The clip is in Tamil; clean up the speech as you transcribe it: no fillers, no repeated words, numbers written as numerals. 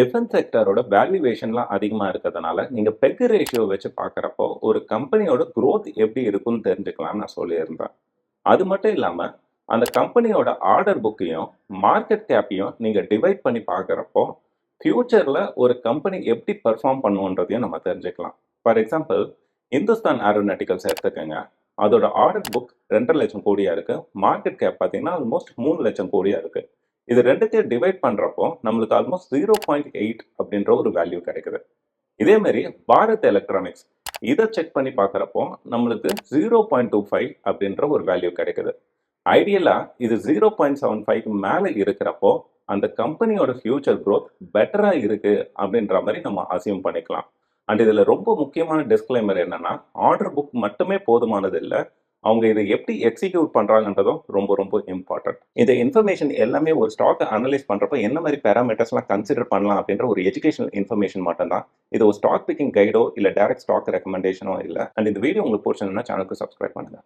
டிஃபென்ஸ் செக்டாரோட வேல்யூவேஷன்லாம் அதிகமா இருக்கிறதுனால, நீங்க பெக் ரேஷியோ வச்சு பார்க்குறப்போ, ஒரு கம்பெனியோட குரோத் எப்படி இருக்குன்னு தெரிஞ்சுக்கலாம்னு நான் சொல்லியிருந்தேன். அது மட்டும் இல்லாம, அந்த கம்பெனியோட ஆர்டர் புக்கையும், மார்க்கெட் கேப்பையும் நீங்க டிவைட் பண்ணி பார்க்குறப்போ, ஃபியூச்சர்ல ஒரு கம்பெனி எப்படி பெர்ஃபார்ம் பண்ணுன்றதையும் நம்ம தெரிஞ்சுக்கலாம். ஃபார் எக்ஸாம்பிள், இந்துஸ்தான் ஏரோநாட்டிக்கல்ஸ் எடுத்துக்கங்க. அதோட ஆர்டர் புக் 2,50,000 கோடியா இருக்கு. மார்க்கெட் கேப் பார்த்தீங்கன்னா, ஆல்மோஸ்ட் 3,00,000 கோடியா இருக்கு. இது 2த்தையும் டிவைட் பண்றப்போ, நம்மளுக்கு ஆல்மோஸ்ட் 0.8 அப்படின்ற ஒரு வேல்யூ கிடைக்குது. இதே மாரி பாரத் எலக்ட்ரானிக்ஸ் இத செக் பண்ணி பார்க்குறப்போ, நம்மளுக்கு 0.25 அப்படின்ற ஒரு வேல்யூ கிடைக்குது. ஐடியலா இது 0.75க்கு மேல இருக்கிறப்போ, அந்த கம்பெனியோட ஃபியூச்சர் குரோத் பெட்டரா இருக்கு அப்படின்ற மாரி நம்ம அஸ்யூம் பண்ணிக்கலாம். அண்ட் இதுல ரொம்ப முக்கியமான டிஸ்க்ளைமர் என்னன்னா, ஆர்டர் புக் மட்டுமே போதுமானது இல்ல. அவங்க இத எப்படி எக்ஸிக்யூட் பண்றாங்கன்றதும் ரொம்ப ரொம்ப இம்பார்ட்டன்ட். இந்த இன்ஃபர்மேஷன் எல்லாமே ஒரு ஸ்டாக்க அனலைஸ் பண்றப்ப என்ன மாரி பாராமீட்டர்ஸ்லாம் கன்சிடர் பண்ணலாம் அப்படின்ற ஒரு எஜுகேஷனல் இன்ஃபர்மேஷன் மட்டும் தான். இது ஒரு ஸ்டாக் பிக்கிங் கைடோ இல்ல டைரக்ட் ஸ்டாக் ரெக்கமெண்டேஷனோ இல்ல. அண்ட் இந்த வீடியோ உங்களுக்கு பிடிச்சிருந்தா சேனலுக்கு சப்ஸ்கிரைப் பண்ணுங்க.